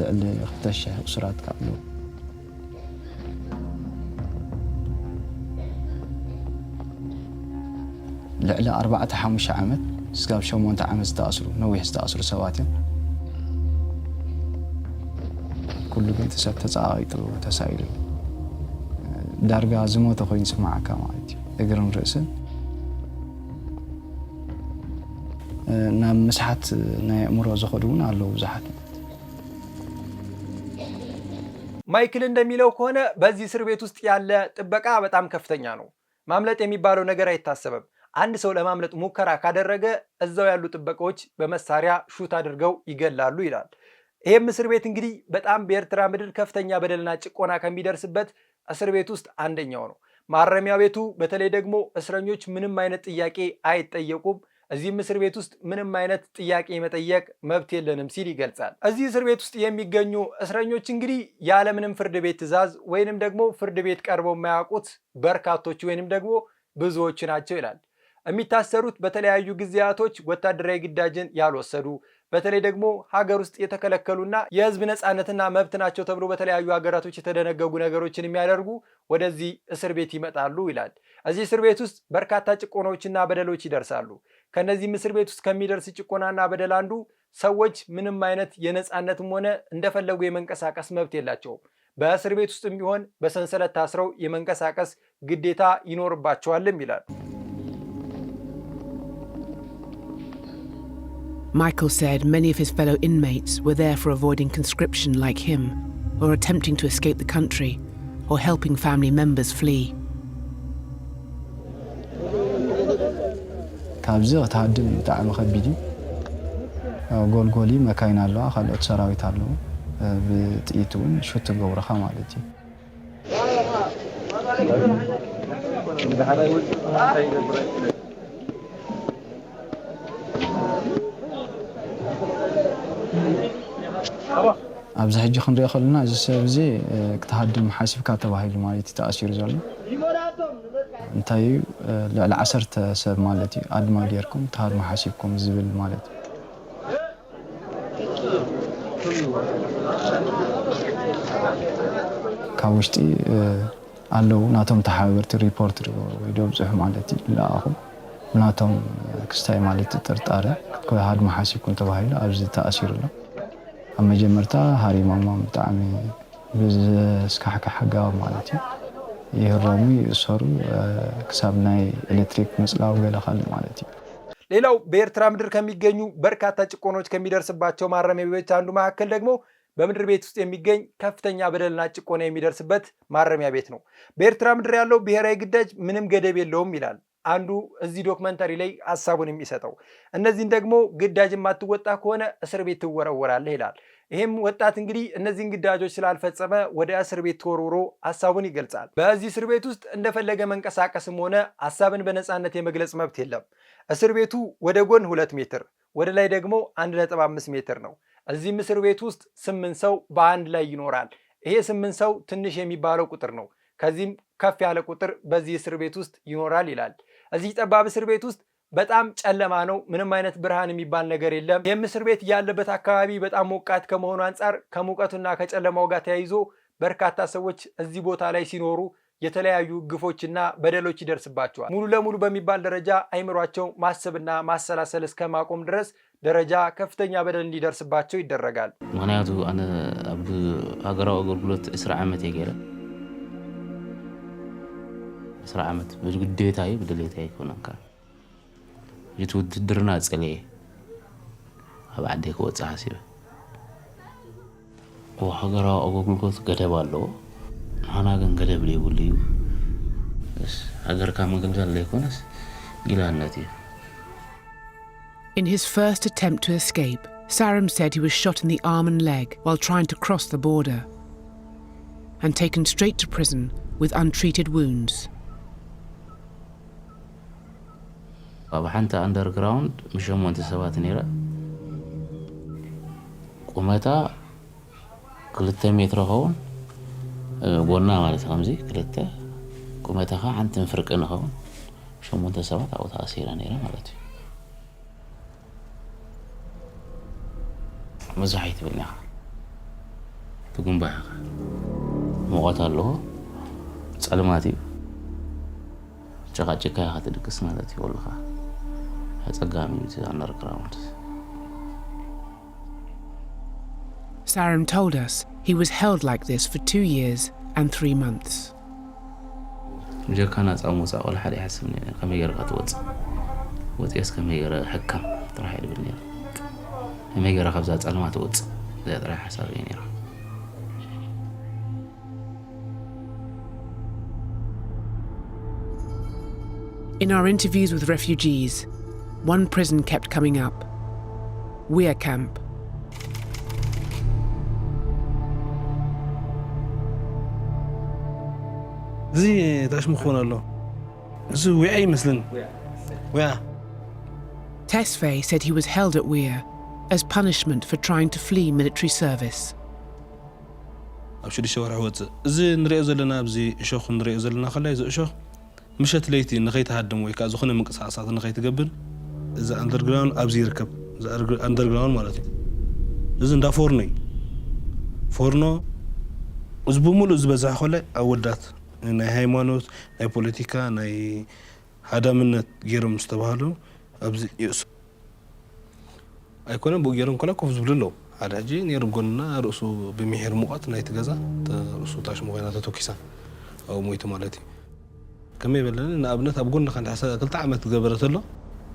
S5: ልዕሊ 2,000 እስራት ካሉ ልዕሊ 4-5 ዓመት እስካብ 8 ዓመት ዝተኣስሩ ነዊሕ ዝተኣስሩ ሰባት እዮም ኩሉ ግን ሰብ ተጻቂጡ ተሳኢሉ ዳርጋ ዝሞተ ኮይኑ ስማዓካ ማለት እዩ እግርን ርእስን ናብ መስሓት ናይ አእምሮ ዘኸዱን አለው ብዙሓት
S1: ማይክል እንደሚለው ከሆነ በዚህ እስር ቤት ውስጥ ያለ ጥበቃ በጣም ከፍተኛ ነው ማምለጥ የሚባለው ነገር አይታሰብም አንድ ሰው ለማምለጥ ሙከራ ካደረገ እዛው ያሉ ጥበቃዎች በመሳሪያ ሹት አድርገው ይገላሉ ይላል ይሄም እስር ቤት እንግዲህ በጣም በኤርትራ ምድር ከፍተኛ በደልና ጭቆና ከሚደርስበት እስር ቤት ውስጥ አንደኛው ነው ማረሚያ ቤቱ በተለይ ደግሞ እስረኞች ምንም አይነት ጥያቄ አይጠየቁም፣ እዚህ እስር ቤት ውስጥ ምንም አይነት ጥያቄ መጠየቅ መብት የለንም ሲል ይገልጻል። እዚህ እስር ቤት ውስጥ የሚገኙ እስረኞች እንግዲህ ያለምንም ፍርድ ቤት ትዕዛዝ ወይንም ደግሞ ፍርድ ቤት ቀርበው የማያውቁት በርካቶች ወይንም ደግሞ ብዙዎች ናቸው ይላል። የሚታሰሩት በተለያዩ ጊዜያቶች ወታደራዊ ግዳጅን ያልወሰዱ በተለይ ደግሞ ሀገር ውስጥ የተከለከሉና የህዝብ ነፃነትና መብት ናቸው ተብሎ በተለያዩ ሀገራቶች የተደነገጉ ነገሮችን የሚያደርጉ ወደዚህ እስር ቤት ይመጣሉ ይላል። እዚህ እስር ቤት ውስጥ በርካታ ጭቆናዎችና በደሎች ይደርሳሉ። ከነዚህም እስር ቤት ውስጥ ከሚደርስ ጭቆናና በደል አንዱ ሰዎች ምንም አይነት የነፃነትም ሆነ እንደፈለጉ የመንቀሳቀስ መብት የላቸውም። በእስር ቤት ውስጥም ቢሆን በሰንሰለት ታስረው የመንቀሳቀስ ግዴታ ይኖርባቸዋልም ይላል።
S2: Michael said many of his fellow inmates were there for avoiding conscription like him, or attempting to escape the country, or helping family members flee.
S5: ካብዚ ተሃድም ብጣዕሚ ከቢድ እዩ ጎልጎሊ መካይና ኣለዋ ካልኦት ሰራዊት ኣለዉ ብጥይት እውን ሹት ገብረኻ ማለት እዩ ኣብዚ ሕጂ ክንሪኦ ከለና እዚ ሰብ እዚ ክትሃድም ሓሲብካ ተባሂሉ ማለት እዩ ተኣሲሩ ዘሎ እንታይ እዩ ልዕሊ 10 ሰብ ማለት እዩ ኣድማ ጌርኩም ተሃድሙ ሓሲብኩም ዝብል ማለት እዩ ካብ ውሽጢ ኣለዉ ናቶም ተሓበርቲ ሪፖርት ወይ ደብፅሑ ማለት እዩ ለኣኹ ናቶም ክስታይ ማለት ጥርጣረ ሃድሙ ሓሲብኩም ተባሂሉ ኣብዚ ተኣሲሩ ኣሎ ኣብ መጀመርታ ሃሪሞሞም ብጣዕሚ ብዝስካሕክሕ ኣገባብ ማለት እዩ ይህረሙ ይእሰሩ ክሳብ ናይ ኤሌክትሪክ ምጽላው ገለ ካልእ ማለት እዩ።
S1: ሌላው በኤርትራ ምድር ከሚገኙ በርካታ ጭቆኖች ከሚደርስባቸው ማረሚያ ቤቶች አንዱ መካከል ደግሞ በምድር ቤት ውስጥ የሚገኝ ከፍተኛ በደልና ጭቆና የሚደርስበት ማረሚያ ቤት ነው። በኤርትራ ምድር ያለው ብሔራዊ ግዳጅ ምንም ገደብ የለውም ይላል አንዱ እዚህ ዶክመንተሪ ላይ ሐሳቡን የሚሰጠው። እነዚህን ደግሞ ግዳጅ የማትወጣ ከሆነ እስር ቤት ትወረወራለህ ይላል። ይሄም ወጣት እንግዲህ እነዚህን ግዳጆች ስላልፈጸመ ወደ እስር ቤት ተወርውሮ ሐሳቡን ይገልጻል። በዚህ እስር ቤት ውስጥ እንደፈለገ መንቀሳቀስም ሆነ ሐሳብን በነፃነት የመግለጽ መብት የለም። እስር ቤቱ ወደ ጎን 2 ሜትር ወደ ላይ ደግሞ 1.5 ሜትር ነው። እዚህም እስር ቤት ውስጥ 8 ሰው በአንድ ላይ ይኖራል። ይሄ 8 ሰው ትንሽ የሚባለው ቁጥር ነው። ከዚህም ከፍ ያለ ቁጥር በዚህ እስር ቤት ውስጥ ይኖራል ይላል። እዚህ ጠባብ እስር ቤት ውስጥ በጣም ጨለማ ነው። ምንም አይነት ብርሃን የሚባል ነገር የለም። ይህም እስር ቤት ያለበት አካባቢ በጣም ሞቃት ከመሆኑ አንጻር ከሙቀቱና ከጨለማው ጋር ተያይዞ በርካታ ሰዎች እዚህ ቦታ ላይ ሲኖሩ የተለያዩ ግፎችና በደሎች ይደርስባቸዋል። ሙሉ ለሙሉ በሚባል ደረጃ አይምሯቸው ማሰብና ማሰላሰል እስከ ማቆም ድረስ ደረጃ ከፍተኛ በደል እንዲደርስባቸው ይደረጋል።
S6: ምክንያቱ አነ ኣብ ሀገራዊ አገልግሎት 10 ዓመት የገረ 10 ዓመት በግዴታዬ በደሌታዬ ኮነካ ውትድርና ጸለየ ኣብ ዓደይ ክወፅእ ሓሲበ ሀገራዊ አገልግሎት ገደብ ኣለዎ ኣና ግን ገደብ ዘይብሉ እዩ ሀገርካ መገልገል ዘይኮነስ ጊላነት እዩ።
S2: In his first attempt to escape, Sarim said he was shot in the arm and leg while trying to cross the border and taken straight to prison with untreated wounds.
S6: ኣብ ሓንቲ አንደርግራውንድ ምሸሞንተ ሰባት ነይራ ቁመታ 2 ሜትር ኸውን ጎና ማለት ከምዚ 2 ቁመታኻ ሓንቲን ፍርቅን ኸውን ምሸሞንተ ሰባት ኣብኡ ተኣሲራ ነይራ ማለት እዩ። መዛሒት ብልኒኻ ትጉንባኻ ሙቐት ኣለዎ ጸልማት እዩ ጨቃጭካ ኢኻ ትድቅስ ማለት እዩ ወልኻ
S2: Sarim told us he was held like this for 2 years and 3 months.
S6: جاكانا صاموسا ولا حد يحسبني كم يقرا توص وتيس كم يقرا حكم راح يدبني كم يقرا خبزات صلمات توص زي راح حسابيني.
S2: In our interviews with refugees, one prison kept coming up: Weir Camp.
S7: زي تاش مخونا له زي وعي مثلا ويا
S2: Tesfaye said he was held at Weir as punishment for trying to flee military service.
S7: أبشر الشوارع واتس زي نريء زلنا بزي شوخ نريء زلنا خلاص زي شوخ مشت ليتي نخيت هادم ويكا زخنا من قصاصات نخيت قبل إذا أندرجراوند أبزي ركب إذا أندرجراوند مالتي إذا ندافورني فورنو زبومولو زبزح خلا أودات ناي هايمانوت ناي بوليتيكا ناي هذا من غيرهم استبهالو أبزي يس أيكون بوجيرهم كلا كوف زبللو هذا جي نيرجونا رأسو بمهر مقات ناي تجازا رأسو تاش مغينا تتوكيسا أو مويت مالتي كم يبلنا نابنت أبقولنا خان حسا كل تعمت جبرت له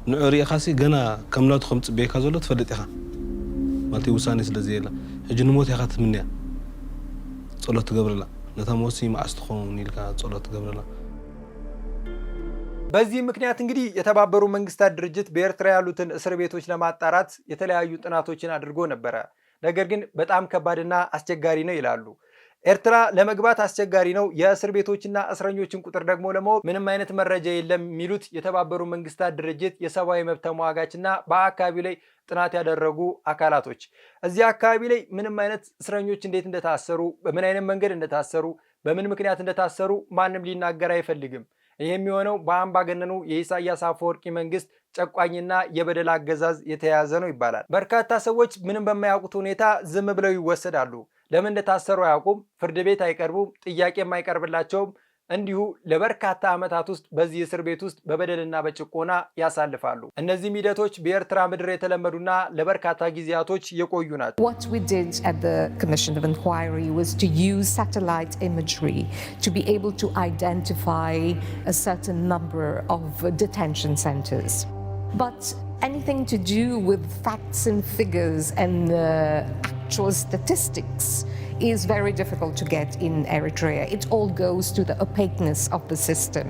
S7: نعوري خاصي جنا كم لا تخمت بيك هذول تفلت إخا مالتي وساني سلزيلا هجن موت يا خات منيا صلت جبرلا نتاموسي مع استخون يلقى صلت جبرلا
S1: በዚህ ምክንያት እንግዲህ የተባበሩ መንግስታት ድርጅት በኤርትራ ያሉትን እስር ቤቶች ለማጣራት የተለያዩ ጥናቶችን አድርጎ ነበር። ነገር ግን በጣም ከባድና አስቸጋሪ ነው ይላሉ። ኤርትራ ለመግባት አስቸጋሪ ነው፣ የእስር ቤቶችና እስረኞችን ቁጥር ደግሞ ለማወቅ ምንም አይነት መረጃ የለም የሚሉት የተባበሩ መንግስታት ድርጅት የሰብአዊ መብት ተሟጋችና በአካባቢው ላይ ጥናት ያደረጉ አካላቶች እዚህ አካባቢ ላይ ምንም አይነት እስረኞች እንዴት እንደታሰሩ፣ በምን አይነት መንገድ እንደታሰሩ፣ በምን ምክንያት እንደታሰሩ ማንም ሊናገር አይፈልግም። ይሄ የሚሆነው በአምባገነኑ የኢሳያስ አፈወርቂ መንግስት ጨቋኝና የበደል አገዛዝ የተያዘ ነው ይባላል። በርካታ ሰዎች ምንም በማያውቁት ሁኔታ ዝም ብለው ይወሰዳሉ። ለምን እንደታሰሩ አያውቁም፣ ፍርድ ቤት አይቀርቡም፣ ጥያቄም አይቀርብላቸውም። እንዲሁ ለበርካታ ዓመታት ውስጥ በዚህ እስር ቤት ውስጥ በበደልና በጭቆና ያሳልፋሉ። እነዚህ ሂደቶች በኤርትራ ምድር የተለመዱና ለበርካታ ጊዜያቶች የቆዩ ናቸው።
S8: What we did at the Commission of Inquiry was to use satellite imagery to be able to identify a certain number of detention centers. But anything to do with facts and figures and actual statistics is very difficult to get in Eritrea. It all goes to the opaqueness of the system.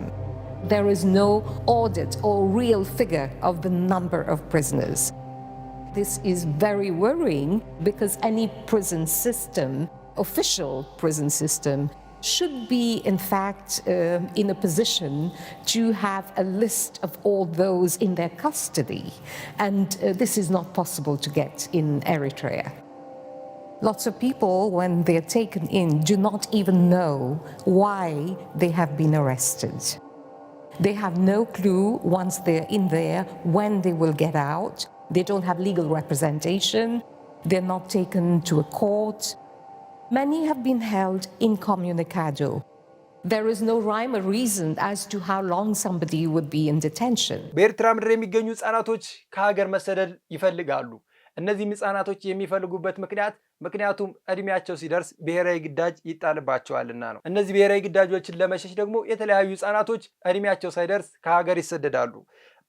S8: There is no audit or real figure of the number of prisoners. This is very worrying because any prison system, official prison system, should be in fact in a position to have a list of all those in their custody. And this is not possible to get in Eritrea. Lots of people, when they're taken in, do not even know why they have been arrested. They have no clue once they're in there when they will get out. They don't have legal representation. They're not taken to a court. Many have been held incommunicado. There is no rhyme or reason as to how long somebody would be in detention.
S1: በኤርትራ ምድር የሚገኙ ህጻናቶች ከሀገር መሰደድ ይፈልጋሉ። እነዚህ ህጻናቶች የሚፈልጉበት ምክንያቱም እድሜያቸው ሲደርስ ብሔራዊ ግዳጅ ይጣልባቸዋልና ነው። እነዚህ ብሔራዊ ግዳጆችን ለመሸሽ ደግሞ የተለያዩ ህጻናቶች እድሜያቸው ሳይደርስ ከሀገር ይሰደዳሉ።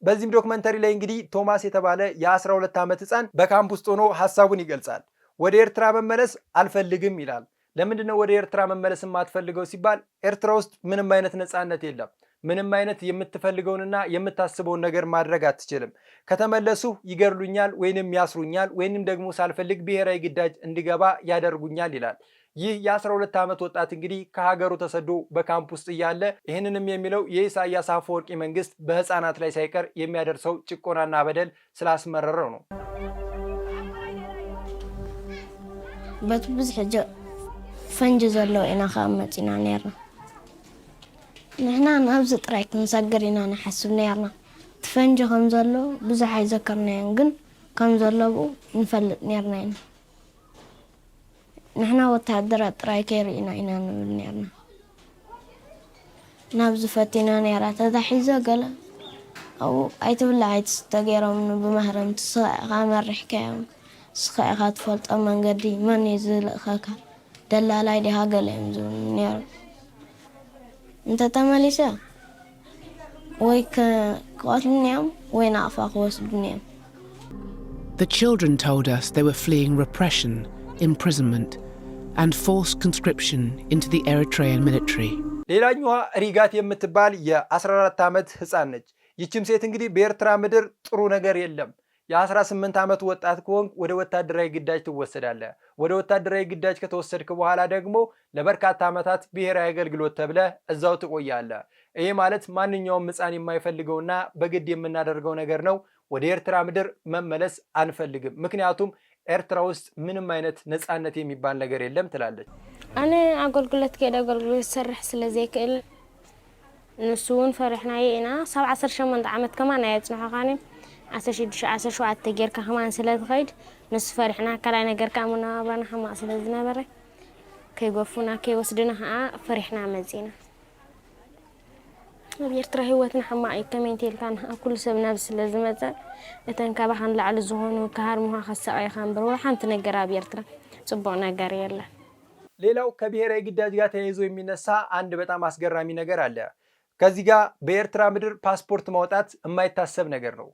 S1: በዚህም ዶክመንተሪ ላይ እንግዲህ ቶማስ የተባለ የ12 ዓመት ህጻን በካምፕ ውስጥ ሆኖ ሐሳቡን ይገልጻል። ወደ ኤርትራ መመለስ አልፈልግም ይላል። ለምንድነው ወደ ኤርትራ መመለስ የማትፈልገው ሲባል ኤርትራ ውስጥ ምንም አይነት ነፃነት የለም። ምንም አይነት የምትፈልገውንና የምታስበውን ነገር ማድረግ አትችልም። ከተመለሱ ይገርሉኛል ወይንም ያስሩኛል ወይንም ደግሞ ሳልፈልግ ብሔራዊ ግዳጅ እንዲገባ ያደርጉኛል ይላል። ይህ የ12 ዓመት ወጣት እንግዲህ ከሀገሩ ተሰዶ በካምፕ ውስጥ እያለ ይህንንም የሚለው የኢሳያስ አፈወርቂ መንግስት በህፃናት ላይ ሳይቀር የሚያደርሰው ጭቆናና በደል ስላስመረረው ነው።
S9: በትብዝ ሕጂ ፈንጅ ዘሎ ኢና ከመጪና ነርና ንሕና ናብዚ ጥራይ ክንሰግር ኢና ንሓስብ ነርና ትፈንጂ ከም ዘሎ ብዙሕ ኣይዘከርናዮን ግን ከም ዘለብኡ ንፈልጥ ነርና ኢና ንሕና ወታደራት ጥራይ ከይርኢና ኢና ንብል ነርና ናብዚ ፈቲና ነራ ተታሒዘ ገለ ኣብኡ ኣይትብላዕ ኣይትስተገይሮም ብማህረምቲ ስኻ መሪሕካዮም ስኻ ኢኻ ትፈልጦ መንገዲ መን እዩ ዝልእኸካ ደላላይ ዲኻ ገለ እዮም ዝብሉ ነይሩ እንተ ተመሊሰ ወይ ክቐትሉኒ እዮም ወይ ናቕፋ ክወስዱኒ እዮም።
S2: The children told us they were fleeing repression, imprisonment and forced conscription into the Eritrean military.
S1: ሌላኛዋ ሪጋት የምትባል የ14 ዓመት ህፃን ነች። ይህችም ሴት እንግዲህ በኤርትራ ምድር ጥሩ ነገር የለም፣ የ18 ዓመት ወጣት ከሆንክ ወደ ወታደራዊ ግዳጅ ትወሰዳለህ። ወደ ወታደራዊ ግዳጅ ከተወሰድክ በኋላ ደግሞ ለበርካታ ዓመታት ብሔራዊ አገልግሎት ተብለህ እዛው ትቆያለህ። ይሄ ማለት ማንኛውም ሕፃን የማይፈልገውና በግድ የምናደርገው ነገር ነው። ወደ ኤርትራ ምድር መመለስ አንፈልግም፣ ምክንያቱም ኤርትራ ውስጥ ምንም አይነት ነፃነት የሚባል ነገር የለም ትላለች።
S10: አነ አገልግሎት ከደ አገልግሎት ሰርሕ ስለዚህ ክእል ንሱን ፈርሕናይ ኢና 78 ዓመት ከማን ያጽናኻኒ 16 ጌርካ ከማን ስለትኸይድ ንሱ ፈርሕና ከላይ ነገር ካሙና ባና ሓማቅ ስለዝነበረ ከይጎፉና ከይወስድና ፈርሕና መጺና ኤርትራ ህይወትና ሓማቅ ከመንቴልካን ኩሉ ሰብ ናብ ስለዝመፀ እተን ካባኻን ላዕሊ ዝኾኑ ካሃርሙኻ ከሰቃይኻን ብር ወሓንቲ ነገር ኣብ ኤርትራ ጽቡቅ ነገር የለን።
S1: ሌላው ከብሔራዊ ግዳጅ ጋር ተያይዞ የሚነሳ አንድ በጣም አስገራሚ ነገር አለ። ከዚህ ጋር በኤርትራ ምድር ፓስፖርት ማውጣት የማይታሰብ ነገር ነው።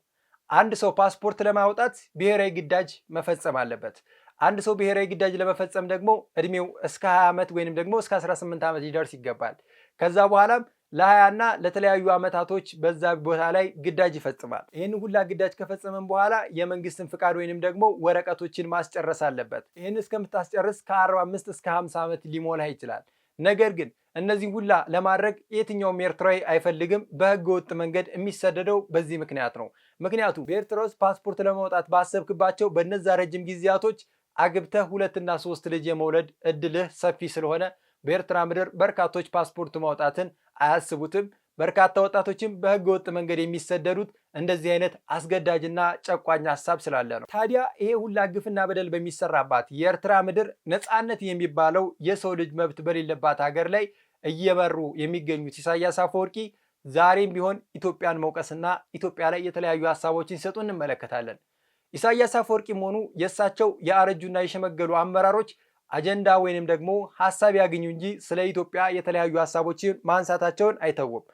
S1: አንድ ሰው ፓስፖርት ለማውጣት ብሔራዊ ግዳጅ መፈጸም አለበት። አንድ ሰው ብሔራዊ ግዳጅ ለመፈጸም ደግሞ እድሜው እስከ 20 ዓመት ወይንም ደግሞ እስከ 18 ዓመት ሊደርስ ይገባል። ከዛ በኋላም ለ20 እና ለተለያዩ ዓመታቶች በዛ ቦታ ላይ ግዳጅ ይፈጽማል። ይህን ሁላ ግዳጅ ከፈጸመን በኋላ የመንግስትን ፍቃድ ወይንም ደግሞ ወረቀቶችን ማስጨረስ አለበት። ይህን እስከምታስጨርስ ከ45 እስከ 50 ዓመት ሊሞላ ይችላል። ነገር ግን እነዚህ ሁላ ለማድረግ የትኛውም ኤርትራዊ አይፈልግም። በህገ ወጥ መንገድ የሚሰደደው በዚህ ምክንያት ነው። ምክንያቱም በኤርትራ ውስጥ ፓስፖርት ለማውጣት ባሰብክባቸው በነዛ ረጅም ጊዜያቶች አግብተህ 2 እና 3 ልጅ የመውለድ እድልህ ሰፊ ስለሆነ በኤርትራ ምድር በርካቶች ፓስፖርት ማውጣትን አያስቡትም። በርካታ ወጣቶችም በህገ ወጥ መንገድ የሚሰደዱት እንደዚህ አይነት አስገዳጅና ጨቋኝ ሀሳብ ስላለ ነው። ታዲያ ይሄ ሁላ ግፍና በደል በሚሰራባት የኤርትራ ምድር ነፃነት የሚባለው የሰው ልጅ መብት በሌለባት ሀገር ላይ እየመሩ የሚገኙት ኢሳያስ አፈወርቂ ዛሬም ቢሆን ኢትዮጵያን መውቀስና ኢትዮጵያ ላይ የተለያዩ ሀሳቦችን ሲሰጡ እንመለከታለን። ኢሳያስ አፈወርቂም ሆኑ የእሳቸው የአረጁና የሸመገሉ አመራሮች አጀንዳ ወይንም ደግሞ ሀሳብ ያገኙ እንጂ ስለ ኢትዮጵያ የተለያዩ ሀሳቦችን ማንሳታቸውን አይተውም።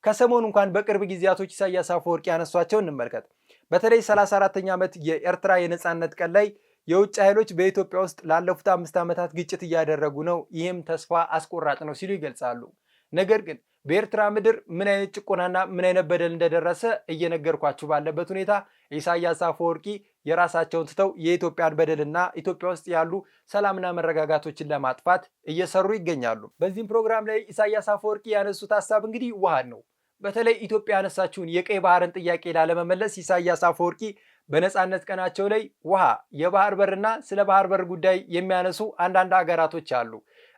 S1: ከሰሞኑ እንኳን በቅርብ ጊዜያቶች ኢሳያስ አፈወርቂ ያነሷቸው እንመልከት። በተለይ 34ኛ ዓመት የኤርትራ የነፃነት ቀን ላይ የውጭ ኃይሎች በኢትዮጵያ ውስጥ ላለፉት 5 ዓመታት ግጭት እያደረጉ ነው፣ ይህም ተስፋ አስቆራጭ ነው ሲሉ ይገልጻሉ። ነገር ግን በኤርትራ ምድር ምን አይነት ጭቆናና ምን አይነት በደል እንደደረሰ እየነገርኳችሁ ባለበት ሁኔታ ኢሳያስ አፈወርቂ የራሳቸውን ትተው የኢትዮጵያን በደልና ኢትዮጵያ ውስጥ ያሉ ሰላምና መረጋጋቶችን ለማጥፋት እየሰሩ ይገኛሉ። በዚህም ፕሮግራም ላይ ኢሳያስ አፈወርቂ ያነሱት ሀሳብ እንግዲህ ውሃን ነው። በተለይ ኢትዮጵያ ያነሳችውን የቀይ ባህርን ጥያቄ ላለመመለስ ኢሳያስ አፈወርቂ በነፃነት ቀናቸው ላይ ውሃ፣ የባህር በርና ስለ ባህር በር ጉዳይ የሚያነሱ አንዳንድ ሀገራቶች አሉ።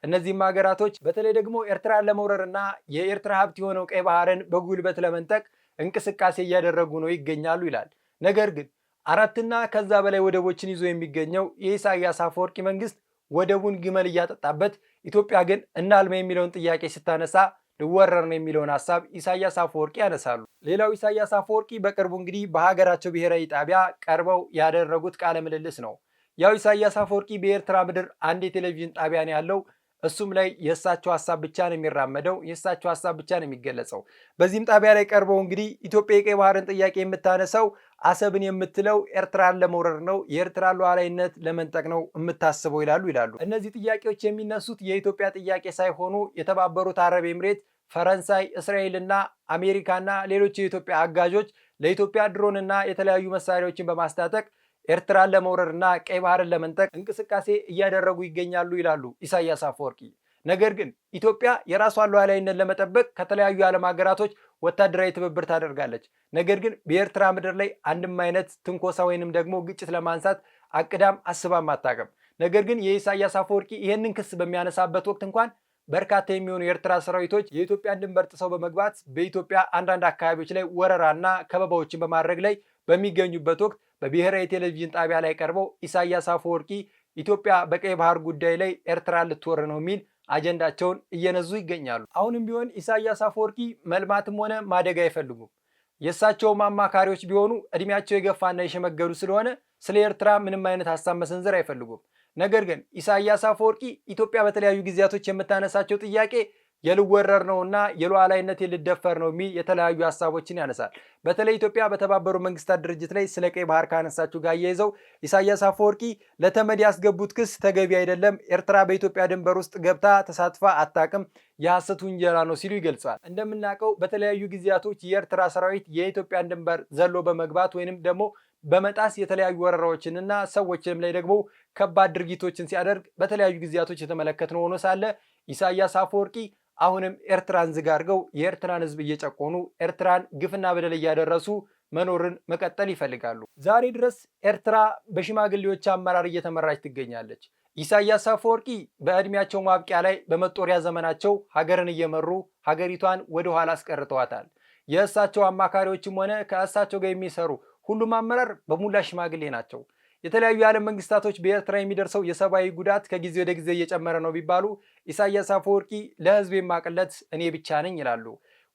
S1: እነዚህም ሀገራቶች በተለይ ደግሞ ኤርትራን ለመውረርና የኤርትራ ሀብት የሆነው ቀይ ባህርን በጉልበት ለመንጠቅ እንቅስቃሴ እያደረጉ ነው ይገኛሉ ይላል። ነገር ግን 4 ከዛ በላይ ወደቦችን ይዞ የሚገኘው የኢሳያስ አፈወርቂ መንግስት ወደቡን ግመል እያጠጣበት፣ ኢትዮጵያ ግን እናልማ የሚለውን ጥያቄ ስታነሳ ልወረር ነው የሚለውን ሀሳብ ኢሳያስ አፈወርቂ ያነሳሉ። ሌላው ኢሳያስ አፈወርቂ በቅርቡ እንግዲህ በሀገራቸው ብሔራዊ ጣቢያ ቀርበው ያደረጉት ቃለ ምልልስ ነው። ያው ኢሳያስ አፈወርቂ በኤርትራ ምድር አንድ የቴሌቪዥን ጣቢያ ነው ያለው። እሱም ላይ የእሳቸው ሀሳብ ብቻ ነው የሚራመደው፣ የእሳቸው ሀሳብ ብቻ ነው የሚገለጸው። በዚህም ጣቢያ ላይ ቀርበው እንግዲህ ኢትዮጵያ የቀይ ባህርን ጥያቄ የምታነሳው አሰብን የምትለው ኤርትራን ለመውረር ነው፣ የኤርትራን ሉዓላዊነት ለመንጠቅ ነው የምታስበው ይላሉ። እነዚህ ጥያቄዎች የሚነሱት የኢትዮጵያ ጥያቄ ሳይሆኑ የተባበሩት አረብ ኤምሬት፣ ፈረንሳይ፣ እስራኤልና አሜሪካና ሌሎች የኢትዮጵያ አጋዦች ለኢትዮጵያ ድሮንና የተለያዩ መሳሪያዎችን በማስታጠቅ ኤርትራን ለመውረርና ቀይ ባህርን ለመንጠቅ እንቅስቃሴ እያደረጉ ይገኛሉ ይላሉ ኢሳያስ አፈወርቂ። ነገር ግን ኢትዮጵያ የራሷን ሉዓላዊነት ለመጠበቅ ከተለያዩ የዓለም ሀገራቶች ወታደራዊ ትብብር ታደርጋለች። ነገር ግን በኤርትራ ምድር ላይ አንድም አይነት ትንኮሳ ወይንም ደግሞ ግጭት ለማንሳት አቅዳም አስባም አታውቅም። ነገር ግን የኢሳያስ አፈወርቂ ይህንን ክስ በሚያነሳበት ወቅት እንኳን በርካታ የሚሆኑ የኤርትራ ሰራዊቶች የኢትዮጵያን ድንበር ጥሰው በመግባት በኢትዮጵያ አንዳንድ አካባቢዎች ላይ ወረራና ከበባዎችን በማድረግ ላይ በሚገኙበት ወቅት በብሔራዊ ቴሌቪዥን ጣቢያ ላይ ቀርበው ኢሳያስ አፈወርቂ ኢትዮጵያ በቀይ ባህር ጉዳይ ላይ ኤርትራ ልትወር ነው የሚል አጀንዳቸውን እየነዙ ይገኛሉ። አሁንም ቢሆን ኢሳያስ አፈወርቂ መልማትም ሆነ ማደግ አይፈልጉም። የእሳቸውም አማካሪዎች ቢሆኑ እድሜያቸው የገፋና የሸመገሉ ስለሆነ ስለ ኤርትራ ምንም አይነት ሀሳብ መሰንዘር አይፈልጉም። ነገር ግን ኢሳያስ አፈወርቂ ኢትዮጵያ በተለያዩ ጊዜያቶች የምታነሳቸው ጥያቄ የልወረር ነውና የሉዓላዊነት የልደፈር ነው የሚል የተለያዩ ሀሳቦችን ያነሳል። በተለይ ኢትዮጵያ በተባበሩ መንግስታት ድርጅት ላይ ስለ ቀይ ባህር ካነሳችሁ ጋር እያይዘው ኢሳያስ አፈወርቂ ለተመድ ያስገቡት ክስ ተገቢ አይደለም፣ ኤርትራ በኢትዮጵያ ድንበር ውስጥ ገብታ ተሳትፋ አታውቅም፣ የሐሰት ውንጀላ ነው ሲሉ ይገልጻል። እንደምናውቀው በተለያዩ ጊዜያቶች የኤርትራ ሰራዊት የኢትዮጵያን ድንበር ዘሎ በመግባት ወይንም ደግሞ በመጣስ የተለያዩ ወረራዎችንና ሰዎችም ላይ ደግሞ ከባድ ድርጊቶችን ሲያደርግ በተለያዩ ጊዜያቶች የተመለከትነው ሆኖ ሳለ ኢሳያስ አፈወርቂ አሁንም ኤርትራን ዝግ አድርገው የኤርትራን ህዝብ እየጨቆኑ ኤርትራን ግፍና በደል እያደረሱ መኖርን መቀጠል ይፈልጋሉ። ዛሬ ድረስ ኤርትራ በሽማግሌዎች አመራር እየተመራች ትገኛለች። ኢሳያስ አፈወርቂ በእድሜያቸው ማብቂያ ላይ በመጦሪያ ዘመናቸው ሀገርን እየመሩ ሀገሪቷን ወደ ኋላ አስቀርተዋታል። የእሳቸው አማካሪዎችም ሆነ ከእሳቸው ጋር የሚሰሩ ሁሉም አመራር በሙላ ሽማግሌ ናቸው። የተለያዩ የዓለም መንግስታቶች በኤርትራ የሚደርሰው የሰብአዊ ጉዳት ከጊዜ ወደ ጊዜ እየጨመረ ነው ቢባሉ ኢሳያስ አፈወርቂ ለህዝብ የማቅለት እኔ ብቻ ነኝ ይላሉ።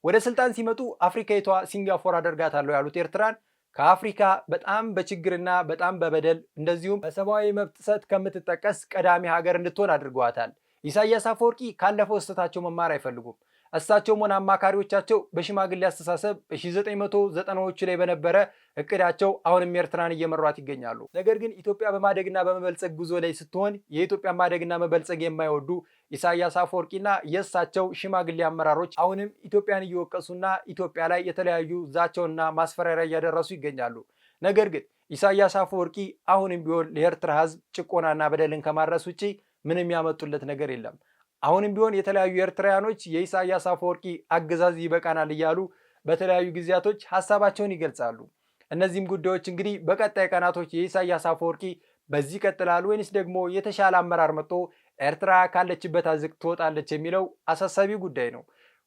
S1: ወደ ስልጣን ሲመጡ አፍሪካዊቷ ሲንጋፖር አደርጋታለሁ ያሉት ኤርትራን ከአፍሪካ በጣም በችግርና በጣም በበደል እንደዚሁም በሰብአዊ መብት ጥሰት ከምትጠቀስ ቀዳሚ ሀገር እንድትሆን አድርገዋታል። ኢሳያስ አፈወርቂ ካለፈው ስህተታቸው መማር አይፈልጉም። እሳቸውም ሆነ አማካሪዎቻቸው በሽማግሌ አስተሳሰብ በ1990ዎቹ ላይ በነበረ እቅዳቸው አሁንም ኤርትራን እየመሯት ይገኛሉ። ነገር ግን ኢትዮጵያ በማደግና በመበልጸግ ጉዞ ላይ ስትሆን የኢትዮጵያ ማደግና መበልጸግ የማይወዱ ኢሳያስ አፈወርቂና የእሳቸው ሽማግሌ አመራሮች አሁንም ኢትዮጵያን እየወቀሱና ኢትዮጵያ ላይ የተለያዩ ዛቻውና ማስፈራሪያ እያደረሱ ይገኛሉ። ነገር ግን ኢሳያስ አፈወርቂ አሁንም ቢሆን ለኤርትራ ህዝብ ጭቆናና በደልን ከማድረስ ውጪ ምንም ያመጡለት ነገር የለም። አሁንም ቢሆን የተለያዩ ኤርትራውያኖች የኢሳያስ አፈወርቂ አገዛዝ ይበቃናል እያሉ በተለያዩ ጊዜያቶች ሀሳባቸውን ይገልጻሉ። እነዚህም ጉዳዮች እንግዲህ በቀጣይ ቀናቶች የኢሳያስ አፈወርቂ በዚህ ይቀጥላሉ ወይንስ ደግሞ የተሻለ አመራር መጥቶ ኤርትራ ካለችበት አዘቅት ትወጣለች የሚለው አሳሳቢ ጉዳይ ነው።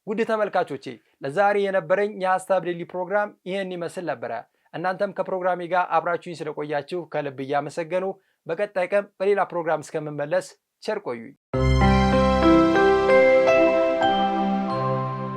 S1: ውድ ተመልካቾቼ ለዛሬ የነበረኝ የሀሳብ ዴይሊ ፕሮግራም ይህን ይመስል ነበረ። እናንተም ከፕሮግራሜ ጋር አብራችሁኝ ስለቆያችሁ ከልብ እያመሰገኑ በቀጣይ ቀን በሌላ ፕሮግራም እስከምመለስ ቸር ቆዩኝ።